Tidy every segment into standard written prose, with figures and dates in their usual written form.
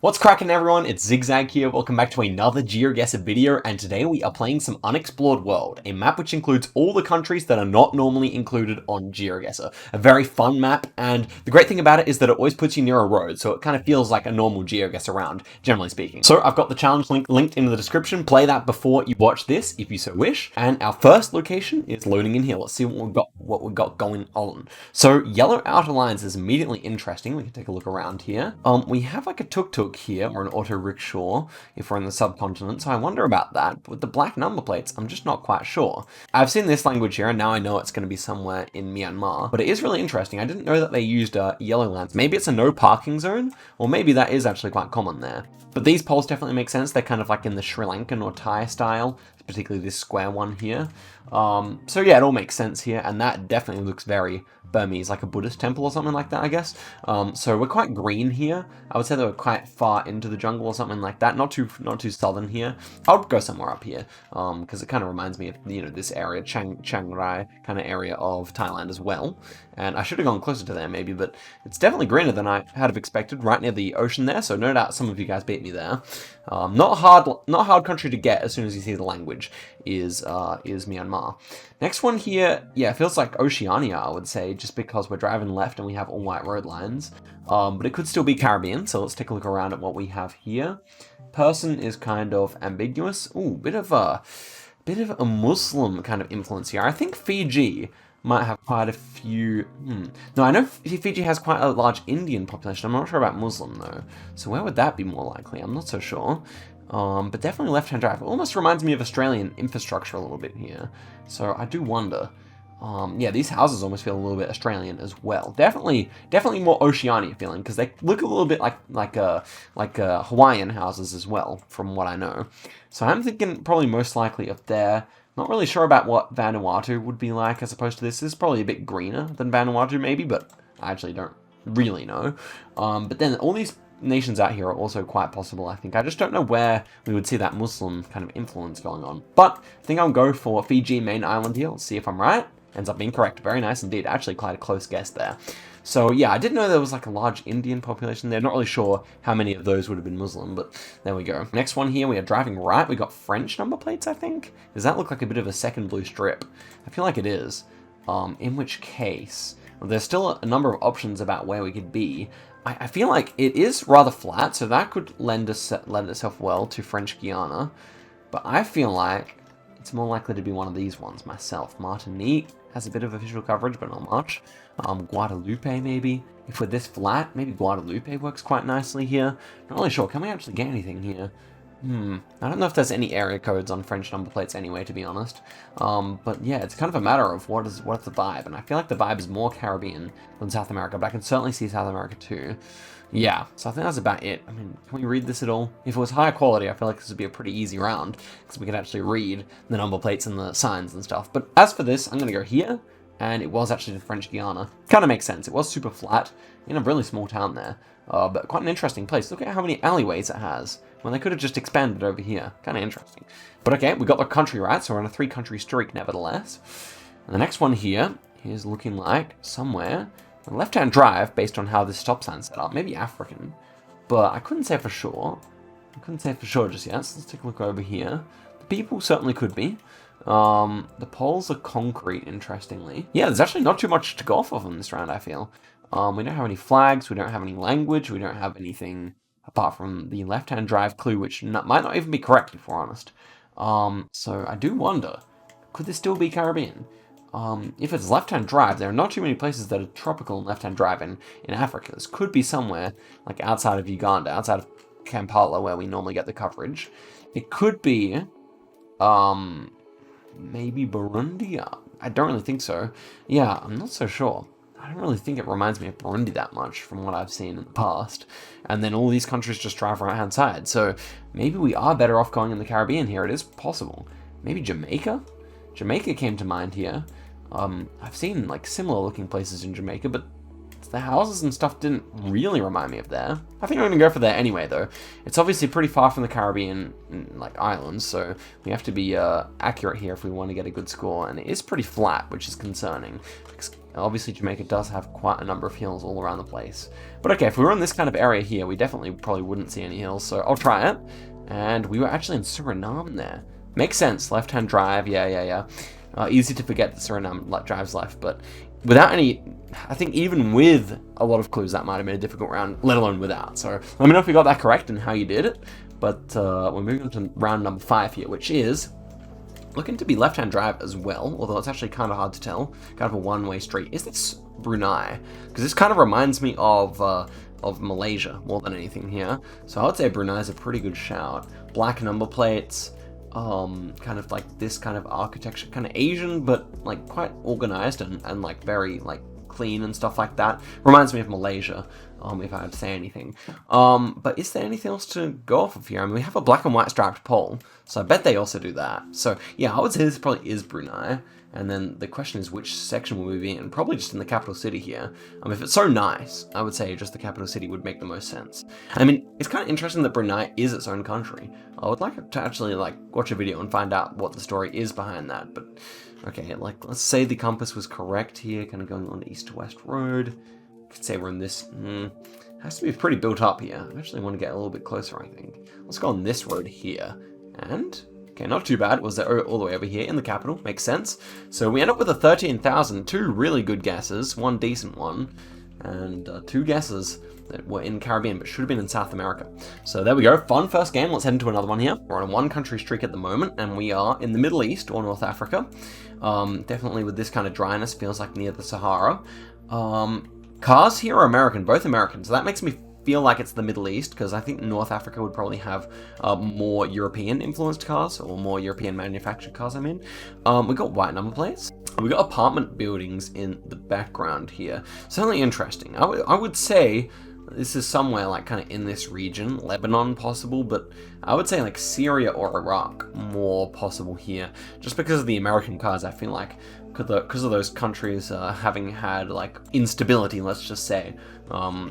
What's cracking, everyone? It's Zigzag here. Welcome back to another Geoguessr video, and today we are playing some Unexplored World, a map which includes all the countries that are not normally included on Geoguessr. A very fun map, and the great thing about it is that it always puts you near a road, so it kind of feels like a normal Geoguessr round, generally speaking. So I've got the challenge link linked in the description. Play that before you watch this, if you so wish. And our first location is loading in here. Let's see what we've got going on. So yellow outer lines is immediately interesting. We can take a look around here. We have like a tuk-tuk here, or an auto rickshaw if we're in the subcontinent, so I wonder about that. But with the black number plates, I'm just not quite sure. I've seen this language here, and now I know it's going to be somewhere in Myanmar, but it is really interesting. I didn't know that they used yellow lines. Maybe it's a no parking zone, or maybe that is actually quite common there. But these poles definitely make sense. They're kind of like in the Sri Lankan or Thai style, particularly this square one here. So yeah, it all makes sense here, and that definitely looks very Burmese, like a Buddhist temple or something like that, I guess. So we're quite green here. I would say that we're quite far into the jungle or something like that. Not too southern here. I would go somewhere up here, because it kind of reminds me of, you know, this area, Chiang Rai kind of area of Thailand as well. And I should have gone closer to there maybe, but it's definitely greener than I had have expected, right near the ocean there. So no doubt some of you guys beat me there. Not hard country to get as soon as you see the language is Myanmar. Next one here, yeah, it feels like Oceania, I would say, just because we're driving left and we have all white road lines. But it could still be Caribbean, so let's take a look around at what we have here. Person is kind of ambiguous. Ooh, bit of a Muslim kind of influence here. I think Fiji might have quite a few. No, I know Fiji has quite a large Indian population. I'm not sure about Muslim though. So where would that be more likely? I'm not so sure. But definitely left-hand drive. It almost reminds me of Australian infrastructure a little bit here. So I do wonder. Yeah, these houses almost feel a little bit Australian as well. Definitely more Oceania feeling, because they look a little bit like Hawaiian houses as well, from what I know. So I'm thinking probably most likely up there. Not really sure about what Vanuatu would be like as opposed to this. This is probably a bit greener than Vanuatu maybe, but I actually don't really know. But then all these nations out here are also quite possible, I think. I just don't know where we would see that Muslim kind of influence going on. But I think I'll go for Fiji main island here. Let's see if I'm right. Ends up being correct. Very nice indeed. Actually quite a close guess there. So yeah, I didn't know there was like a large Indian population there. Not really sure how many of those would have been Muslim, but there we go. Next one here, we are driving right. We got French number plates, I think. Does that look like a bit of a second blue strip? I feel like it is. In which case, well, there's still a number of options about where we could be. I feel like it is rather flat, so that could lend itself well to French Guiana. But I feel like it's more likely to be one of these ones myself. Martinique has a bit of official coverage, but not much. Guadeloupe, maybe. If we're this flat, maybe Guadeloupe works quite nicely here. Not really sure. Can we actually get anything here? I don't know if there's any area codes on French number plates anyway, to be honest. But yeah, it's kind of a matter of what's the vibe, and I feel like the vibe is more Caribbean than South America, but I can certainly see South America too. Yeah, so I think that's about it. I mean, can we read this at all? If it was higher quality, I feel like this would be a pretty easy round, because we could actually read the number plates and the signs and stuff. But as for this, I'm going to go here, and it was actually the French Guiana. Kind of makes sense. It was super flat in a really small town there, but quite an interesting place. Look at how many alleyways it has, when they could have just expanded over here. Kind of interesting. But okay, we got the country right, so we're on a 3-country streak nevertheless. And the next one here is looking like somewhere left-hand drive, based on how this stop sign's set up. Maybe African, but I couldn't say for sure. I couldn't say for sure just yet, so let's take a look over here. The people certainly could be. The poles are concrete, interestingly. Yeah, there's actually not too much to go off of in this round, I feel. We don't have any flags, we don't have any language, we don't have anything apart from the left-hand drive clue, which might not even be correct, if we're honest. So I do wonder, could this still be Caribbean? If it's left-hand drive, there are not too many places that are tropical and left-hand drive in Africa. This could be somewhere like outside of Uganda, outside of Kampala, where we normally get the coverage. It could be, maybe Burundi? I don't really think so. Yeah, I'm not so sure. I don't really think it reminds me of Burundi that much from what I've seen in the past. And then all these countries just drive right-hand side. So maybe we are better off going in the Caribbean here. It is possible. Maybe Jamaica? Jamaica came to mind here. I've seen like similar looking places in Jamaica, but the houses and stuff didn't really remind me of there. I think I'm gonna go for there anyway though. It's obviously pretty far from the Caribbean like islands, so we have to be accurate here if we want to get a good score, and it is pretty flat, which is concerning. Obviously, Jamaica does have quite a number of hills all around the place. But okay, if we were in this kind of area here, we definitely probably wouldn't see any hills, so I'll try it. And we were actually in Suriname there. Makes sense, left-hand drive, yeah. Easy to forget that Suriname drives left, but without any... I think even with a lot of clues, that might have been a difficult round, let alone without. So let me know if you got that correct and how you did it. But we're moving on to round number 5 here, which is looking to be left-hand drive as well, although it's actually kind of hard to tell. Kind of a one-way street. Is this Brunei? Because this kind of reminds me of Malaysia more than anything here. So I would say Brunei is a pretty good shout. Black number plates. Kind of like this kind of architecture, kind of Asian, but like quite organized and like very like clean and stuff like that. Reminds me of Malaysia, if I had to say anything. But is there anything else to go off of here? I mean, we have a black and white striped pole, so I bet they also do that. So yeah, I would say this probably is Brunei. And then the question is, which section will we be in? Probably just in the capital city here. If it's so nice, I would say just the capital city would make the most sense. I mean, it's kind of interesting that Brunei is its own country. I would like to actually like watch a video and find out what the story is behind that. But okay, like let's say the compass was correct here, kind of going on the east to west road. Could say we're in this. Has to be pretty built up here. I actually want to get a little bit closer, I think. Let's go on this road here. And okay, not too bad. Was that all the way over here in the capital? Makes sense. So we end up with a 13,000. 2 really good guesses, 1 decent one, and 2 guesses that were in Caribbean, but should have been in South America. So there we go. Fun first game. Let's head into another one here. We're on a 1-country streak at the moment, and we are in the Middle East or North Africa. Definitely with this kind of dryness, feels like near the Sahara. Cars here are American, both American. So that makes me feel like it's the Middle East, because I think North Africa would probably have more European influenced cars, or more European manufactured cars, I mean. We got white number plates. We got apartment buildings in the background here. Certainly interesting. I would say this is somewhere like kind of in this region, Lebanon possible, but I would say like Syria or Iraq more possible here, just because of the American cars. I feel like because of those countries having had like instability, let's just say,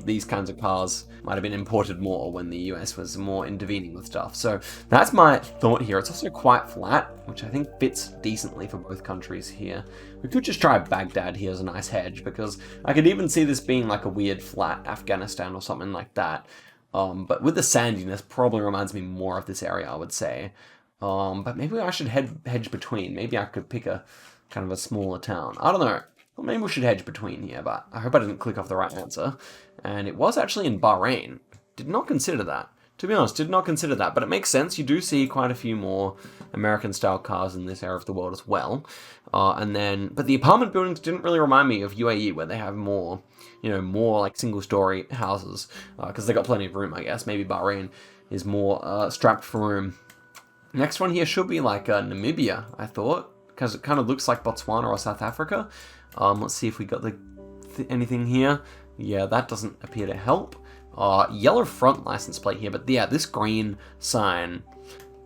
these kinds of cars might have been imported more when the US was more intervening with stuff. So that's my thought here. It's also quite flat, which I think fits decently for both countries here. We could just try Baghdad here as a nice hedge, because I could even see this being like a weird flat Afghanistan or something like that. But with the sandiness, probably reminds me more of this area, I would say. But maybe I should hedge between. Maybe I could pick a kind of a smaller town. I don't know. Well, maybe we should hedge between here, but I hope I didn't click off the right answer. And it was actually in Bahrain. Did not consider that. To be honest, did not consider that, but it makes sense. You do see quite a few more American-style cars in this area of the world as well. But the apartment buildings didn't really remind me of UAE, where they have more, more like single-story houses, because they got plenty of room, I guess. Maybe Bahrain is more strapped for room. Next one here should be like Namibia, I thought, because it kind of looks like Botswana or South Africa. Let's see if we got anything here. Yeah, that doesn't appear to help. Yellow front license plate here, but yeah, this green sign.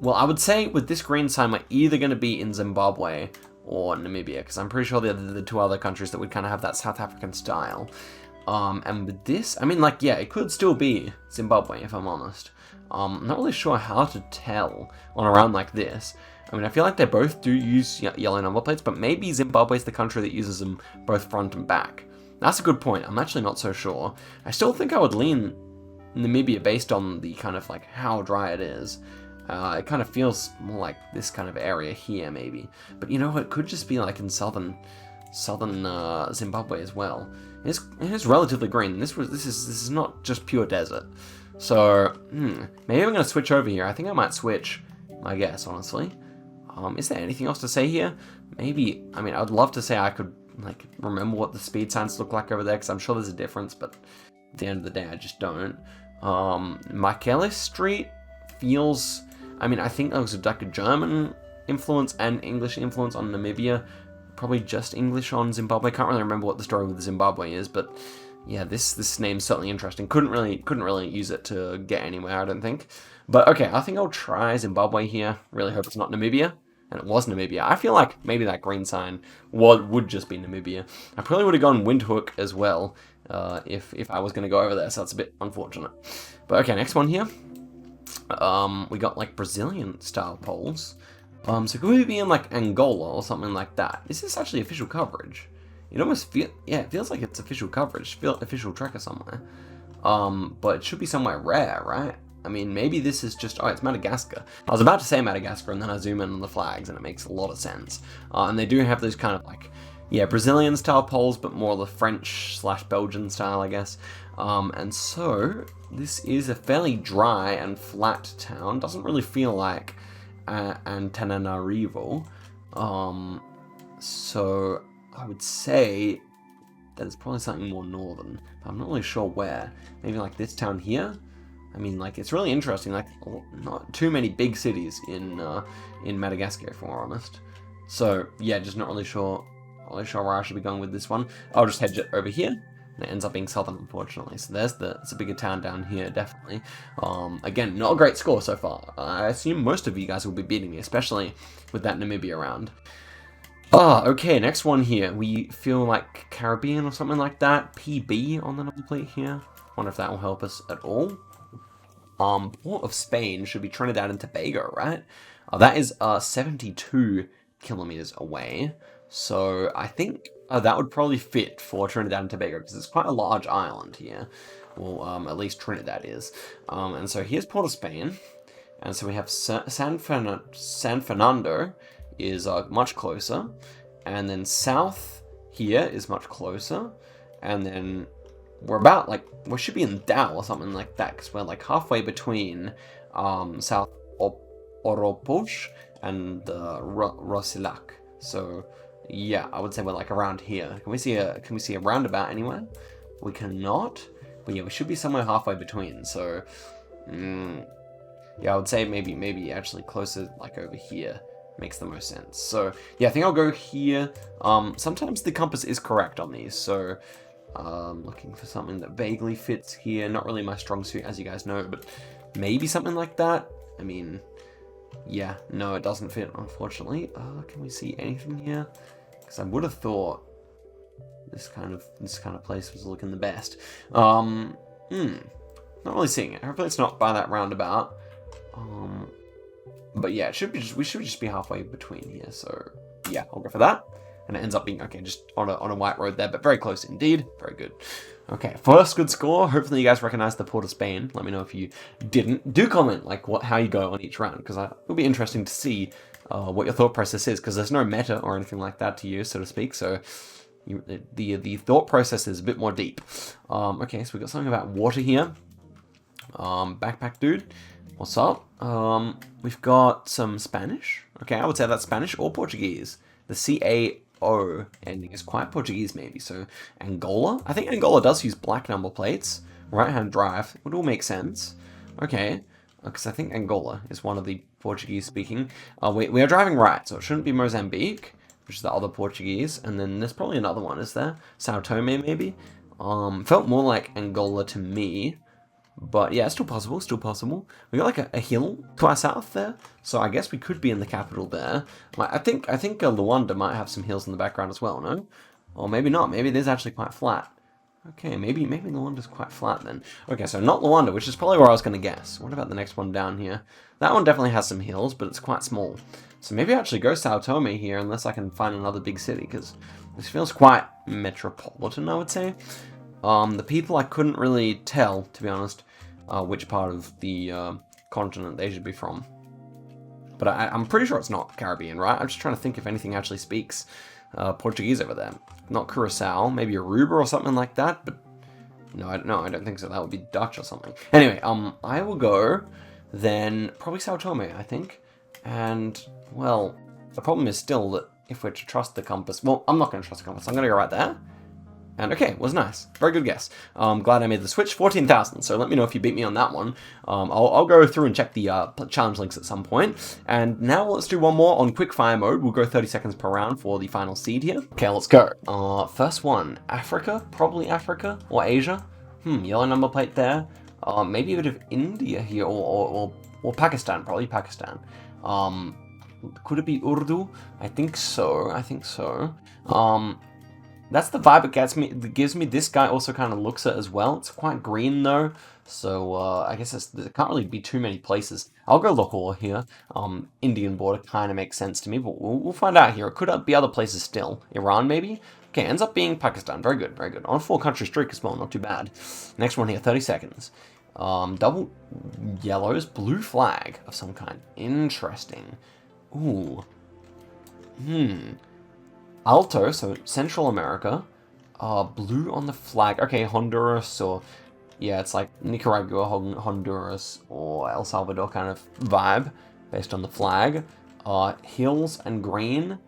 Well, I would say with this green sign, we're either going to be in Zimbabwe or Namibia, because I'm pretty sure they're the 2 other countries that would kind of have that South African style. And with this, I mean, like, yeah, it could still be Zimbabwe, if I'm honest. I'm not really sure how to tell on a round like this. I mean, I feel like they both do use yellow number plates, but maybe Zimbabwe's the country that uses them both front and back. That's a good point. I'm actually not so sure. I still think I would lean Namibia based on the kind of like how dry it is. It kind of feels more like this kind of area here, maybe. But you know what? It could just be like in southern Zimbabwe as well. It is relatively green. This is not just pure desert. So maybe I'm gonna switch over here. I think I might switch my guess, honestly. Is there anything else to say here? Maybe, I mean, I'd love to say I could, like, remember what the speed signs look like over there, because I'm sure there's a difference, but at the end of the day, I just don't. Michaelis Street feels, I mean, I think that was like a German influence and English influence on Namibia. Probably just English on Zimbabwe. Can't really remember what the story with Zimbabwe is, but yeah, this name's certainly interesting. Couldn't really use it to get anywhere, I don't think. But okay, I think I'll try Zimbabwe here. Really hope it's not Namibia. And it was Namibia. I feel like maybe that green sign would just be Namibia. I probably would have gone Windhoek as well if I was going to go over there, so that's a bit unfortunate. But okay, next one here. We got like Brazilian style poles. So could we be in like Angola or something like that? Is this actually official coverage? It almost it feels like it's official coverage, official tracker somewhere. But it should be somewhere rare, right? I mean, maybe this is just, oh, it's Madagascar. I was about to say Madagascar, and then I zoom in on the flags, and it makes a lot of sense. And they do have those kind of like, yeah, Brazilian-style poles, but more the French/Belgian style, I guess. And so, this is a fairly dry and flat town. Doesn't really feel like Antananarivo. So, I would say that it's probably something more northern, but I'm not really sure where. Maybe like this town here? I mean, like, it's really interesting, like, not too many big cities in Madagascar, if we're honest. So, yeah, just not really sure where I should be going with this one. I'll just hedge it over here, and it ends up being southern, unfortunately. So it's a bigger town down here, definitely. Again, not a great score so far. I assume most of you guys will be beating me, especially with that Namibia round. Okay, next one here. We feel like Caribbean or something like that. PB on the number plate here. Wonder if that will help us at all. Port of Spain should be Trinidad and Tobago, right? That is 72 kilometers away. So I think that would probably fit for Trinidad and Tobago because it's quite a large island here. Well, at least Trinidad is. And so here's Port of Spain. And so we have San Fernando is much closer. And then south here is much closer. And then we're about, like, we should be in Dao or something like that, because we're, like, halfway between South Oropos and Rosilac. So, yeah, I would say we're, like, around here. Can we see a roundabout anywhere? We cannot. But, yeah, we should be somewhere halfway between. So, yeah, I would say maybe actually closer, like, over here. Makes the most sense. So, yeah, I think I'll go here. Sometimes the compass is correct on these, so... looking for something that vaguely fits here. Not really my strong suit, as you guys know, but maybe something like that. I mean, yeah, no, it doesn't fit, unfortunately. Can we see anything here? Because I would have thought this kind of place was looking the best. Not really seeing it. Hopefully it's not by that roundabout. But yeah, we should just be halfway between here. So yeah, I'll go for that. And it ends up being, okay, just on a white road there, but very close indeed. Very good. Okay, first good score. Hopefully you guys recognize the Port of Spain. Let me know if you didn't. Do comment, like, how you go on each round, because it'll be interesting to see what your thought process is, because there's no meta or anything like that to use, so to speak, so the thought process is a bit more deep. Okay, so we got something about water here. Backpack dude, what's up? We've got some Spanish. Okay, I would say that's Spanish or Portuguese. The CAO ending is quite Portuguese, maybe. So Angola. I think Angola does use black number plates. Right-hand drive would all make sense. Okay, because I think Angola is one of the Portuguese speaking. We are driving right, so it shouldn't be Mozambique, which is the other Portuguese. And then there's probably another one, is there? Sao Tome, maybe? Felt more like Angola to me. But yeah, still possible, still possible. We got like a hill to our south there, so I guess we could be in the capital there. I think Luanda might have some hills in the background as well, no? Or maybe not, maybe it is actually quite flat. Okay, maybe Luanda's quite flat then. Okay, so not Luanda, which is probably where I was going to guess. What about the next one down here? That one definitely has some hills, but it's quite small. So maybe I actually go Sao Tome here, unless I can find another big city, because this feels quite metropolitan, I would say. The people I couldn't really tell, to be honest, which part of the continent they should be from. But I'm pretty sure it's not Caribbean, right? I'm just trying to think if anything actually speaks Portuguese over there. Not Curacao, maybe Aruba or something like that, but no, I don't think so. That would be Dutch or something. Anyway, I will go then probably Sao Tome, I think. And, well, the problem is still that if we're to trust the compass, well, I'm not going to trust the compass. I'm going to go right there. And okay, it was nice. Very good guess. Glad I made the switch. 14,000. So let me know if you beat me on that one. I'll go through and check the challenge links at some point. And now let's do one more on quickfire mode. We'll go 30 seconds per round for the final seed here. Okay, let's go. First one, Africa. Probably Africa or Asia. Yellow number plate there. Maybe a bit of India here or Pakistan. Probably Pakistan. Could it be Urdu? I think so. That's the vibe it gives me. This guy also kind of looks it as well. It's quite green though, so I guess there can't really be too many places. I'll go Lahore here. Indian border kind of makes sense to me, but we'll find out here. It could be other places still. Iran maybe? Okay, ends up being Pakistan. Very good, very good. On a 4-country streak as well, not too bad. Next one here, 30 seconds. Double yellows, blue flag of some kind. Interesting. Ooh. Alto, so Central America. Blue on the flag. Okay, Honduras, or yeah, it's like Nicaragua, Honduras, or El Salvador kind of vibe based on the flag. Hills and green.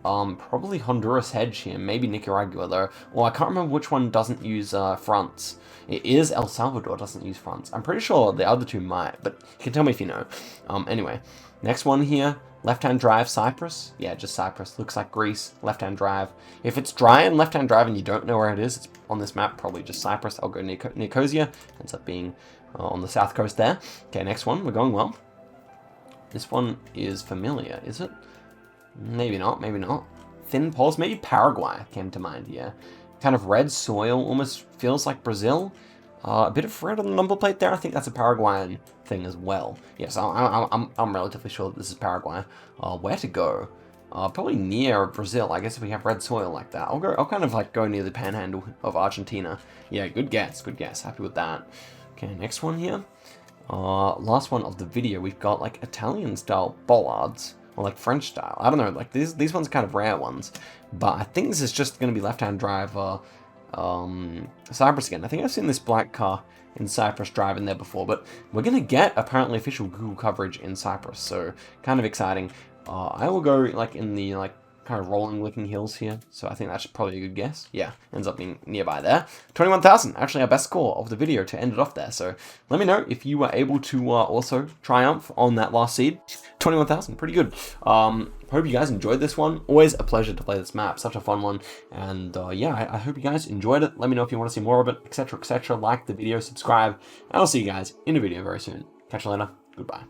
Probably Honduras hedge here, maybe Nicaragua though. Well, I can't remember which one doesn't use fronts. It is El Salvador doesn't use fronts. I'm pretty sure the other two might, but you can tell me if you know. Anyway, next one here, left-hand drive, Cyprus. Yeah, just Cyprus. Looks like Greece, left-hand drive. If it's dry and left-hand drive and you don't know where it is, it's on this map, probably just Cyprus. I'll go Nicosia. Ends up being on the south coast there. Okay, next one, we're going well. This one is familiar, is it? Maybe not, maybe not. Thin poles, maybe Paraguay came to mind here. Kind of red soil, almost feels like Brazil. A bit of red on the number plate there. I think that's a Paraguayan thing as well. Yes, I'm relatively sure that this is Paraguay. Where to go? Probably near Brazil. I guess if we have red soil like that, I'll kind of like go near the panhandle of Argentina. Yeah, good guess, good guess. Happy with that. Okay, next one here. Last one of the video. We've got like Italian style bollards. Or like French style. I don't know, like these ones are kind of rare ones. But I think this is just going to be left-hand drive Cyprus again. I think I've seen this black car in Cyprus driving there before, but we're going to get apparently official Google coverage in Cyprus, so kind of exciting. I will go like in the like kind of rolling looking hills here, so I think that's probably a good guess. Yeah, ends up being nearby there. 21,000, actually our best score of the video to end it off there, so let me know if you were able to also triumph on that last seed. 21,000, pretty good. Hope you guys enjoyed this one. Always a pleasure to play this map, such a fun one. And yeah, I hope you guys enjoyed it. Let me know if you want to see more of it, etc, etc. Like the video, subscribe, and I'll see you guys in a video very soon. Catch you later. Goodbye.